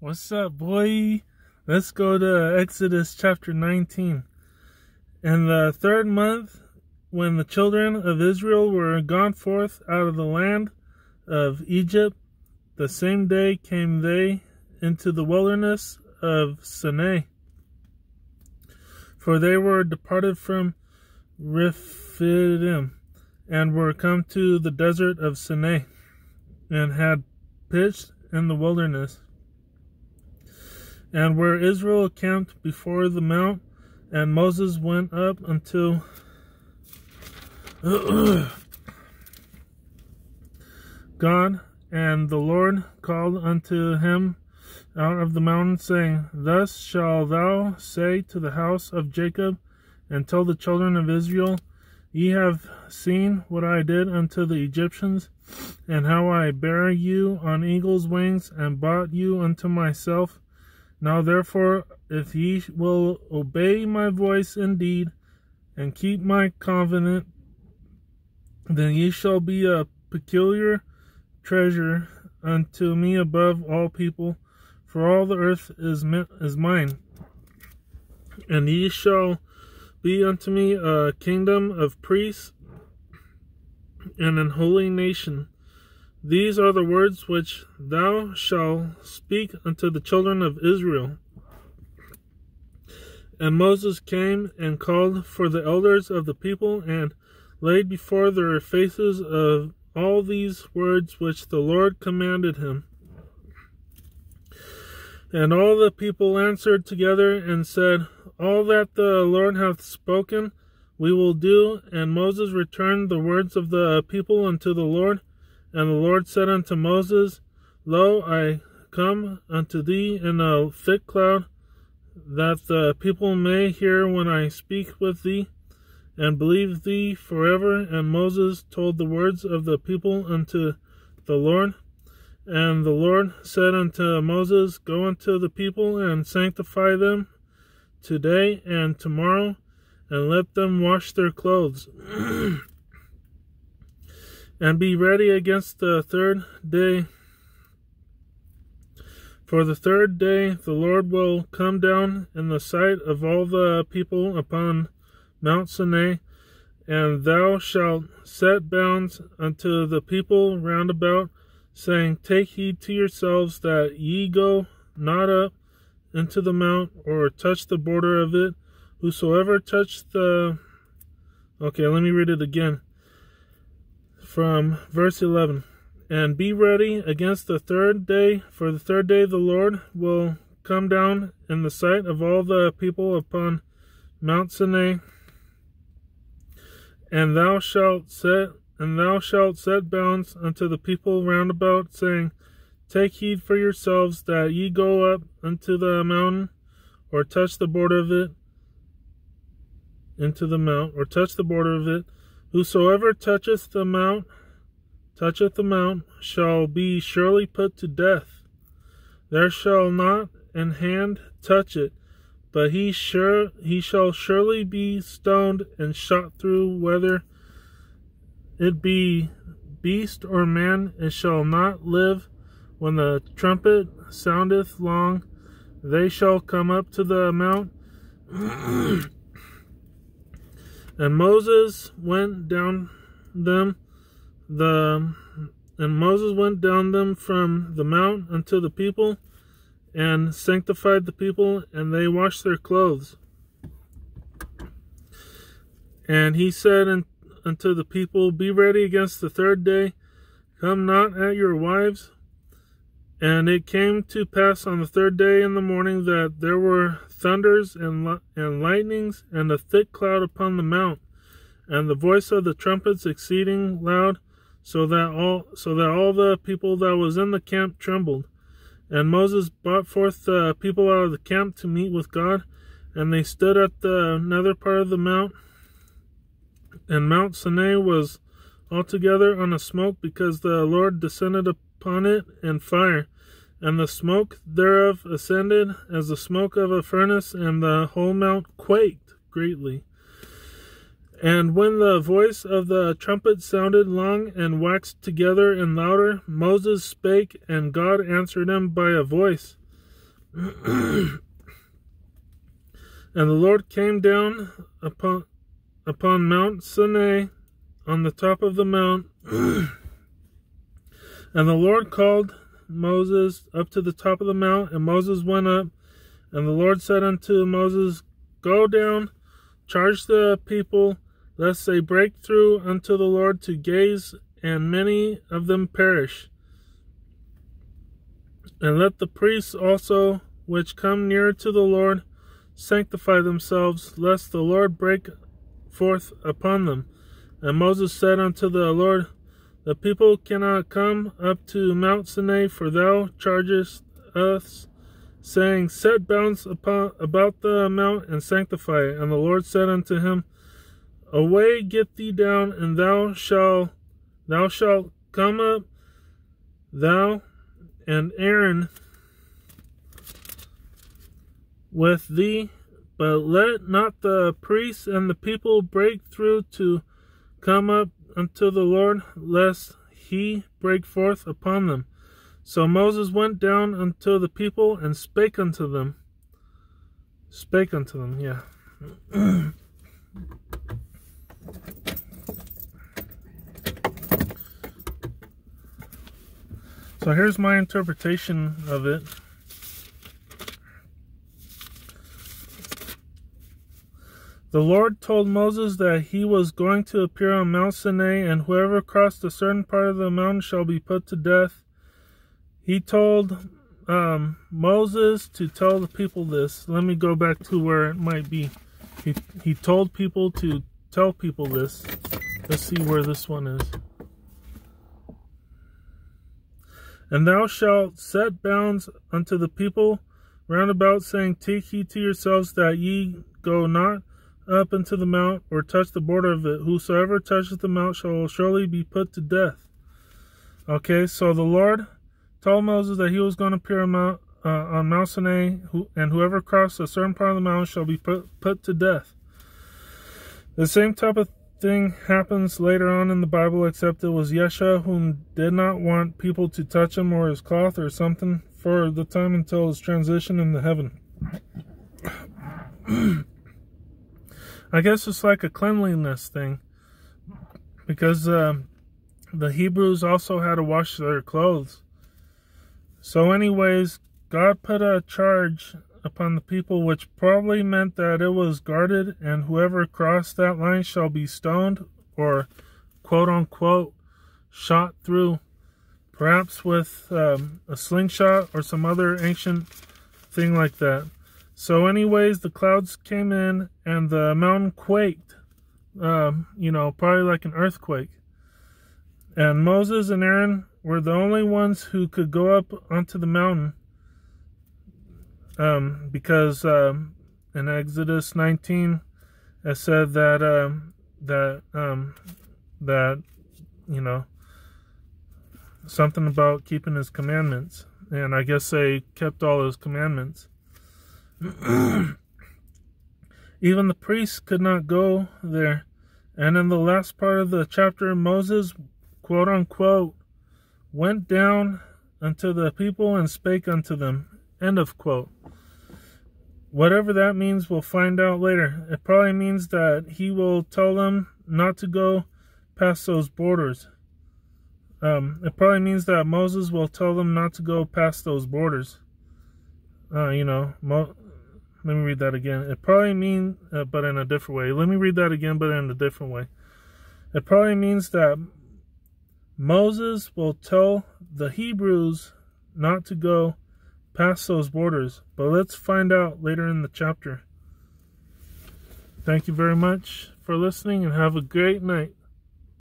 What's up, boy? Let's go to Exodus chapter 19. In the 3rd month, when the children of Israel were gone forth out of the land of Egypt, the same day came they into the wilderness of Sinai. For they were departed from Rephidim, and were come to the desert of Sinai, and had pitched in the wilderness. And where Israel camped before the mount, and Moses went up unto God, and the Lord called unto him out of the mountain, saying, Thus shalt thou say to the house of Jacob, and tell the children of Israel, Ye have seen what I did unto the Egyptians, and how I bare you on eagle's wings, and brought you unto myself. Now therefore, if ye will obey my voice indeed, and keep my covenant, then ye shall be a peculiar treasure unto me above all people, for all the earth is mine. And ye shall be unto me a kingdom of priests, and an holy nation. These are the words which thou shalt speak unto the children of Israel. And Moses came and called for the elders of the people, and laid before their faces of all these words which the Lord commanded him. And all the people answered together and said, All that the Lord hath spoken we will do. And Moses returned the words of the people unto the Lord. And the Lord said unto Moses, Lo, I come unto thee in a thick cloud, that the people may hear when I speak with thee, and believe thee forever. And Moses told the words of the people unto the Lord. And the Lord said unto Moses, Go unto the people, and sanctify them today and tomorrow, and let them wash their clothes. And be ready against the 3rd day. For the 3rd day the Lord will come down in the sight of all the people upon Mount Sinai, and thou shalt set bounds unto the people round about, saying, Take heed to yourselves that ye go not up into the mount, or touch the border of it. Whosoever touch the... Okay, let me read it again. From verse 11. And be ready against the 3rd day, for the 3rd day the Lord will come down in the sight of all the people upon Mount Sinai, and thou shalt set bounds unto the people round about, saying, Take heed for yourselves that ye go up unto the mountain, or touch the border of it, into the mount, or touch the border of it. Whosoever toucheth the mount, shall be surely put to death. There shall not an hand touch it, but he shall surely be stoned and shot through, whether it be beast or man. It shall not live. When the trumpet soundeth long, they shall come up to the mount. And Moses went down them from the mount unto the people, and sanctified the people, and they washed their clothes. And he said unto the people, Be ready against the 3rd day, come not at your wives. And it came to pass on the 3rd day in the morning that there were thunders and lightnings, and a thick cloud upon the mount, and the voice of the trumpets exceeding loud, so that all the people that was in the camp trembled. And Moses brought forth the people out of the camp to meet with God, and they stood at the nether part of the mount. And Mount Sinai was altogether on a smoke, because the Lord descended upon it in fire, and the smoke thereof ascended as the smoke of a furnace, and the whole mount quaked greatly. And when the voice of the trumpet sounded long and waxed together and louder, Moses spake, and God answered him by a voice. And the Lord came down upon Mount Sinai on the top of the mount. And the Lord called Moses up to the top of the mount, and Moses went up. And the Lord said unto Moses, Go down, charge the people, lest they break through unto the Lord to gaze, and many of them perish. And let the priests also, which come near to the Lord, sanctify themselves, lest the Lord break forth upon them. And Moses said unto the Lord, The people cannot come up to Mount Sinai, for thou chargest us, saying, Set bounds about the mount, and sanctify it. And the Lord said unto him, Away, get thee down, and thou shalt come up, thou and Aaron with thee, but let not the priests and the people break through to come up unto the Lord, lest he break forth upon them. So Moses went down unto the people and spake unto them. Yeah. So here's my interpretation of it. The Lord told Moses that he was going to appear on Mount Sinai, and whoever crossed a certain part of the mountain shall be put to death. He told Moses to tell the people this. Let me go back to where it might be. He told people to tell people this. Let's see where this one is. And thou shalt set bounds unto the people round about, saying, Take heed to yourselves that ye go not up into the mount, or touch the border of it. Whosoever toucheth the mount shall surely be put to death. Okay, so the Lord told Moses that he was going to appear on Mount Sinai, and whoever crossed a certain part of the mountain shall be put to death. The same type of thing happens later on in the Bible, except it was Yeshua who did not want people to touch him or his cloth or something for the time until his transition into heaven. I guess it's like a cleanliness thing, because the Hebrews also had to wash their clothes. So anyways, God put a charge upon the people, which probably meant that it was guarded, and whoever crossed that line shall be stoned, or quote-unquote shot through, perhaps with a slingshot or some other ancient thing like that. So anyways, the clouds came in, and the mountain quaked, probably like an earthquake. And Moses and Aaron were the only ones who could go up onto the mountain, because in Exodus 19 it said that something about keeping his commandments, and I guess they kept all his commandments. Even the priests could not go there. And in the last part of the chapter, Moses, quote unquote, went down unto the people and spake unto them, end of quote. Whatever that means, we'll find out later. It probably means that he will tell them not to go past those borders. It probably means that Moses will tell them not to go past those borders. Let me read that again. It probably means, but in a different way. Let me read that again, but in a different way. It probably means that Moses will tell the Hebrews not to go past those borders. But let's find out later in the chapter. Thank you very much for listening, and have a great night.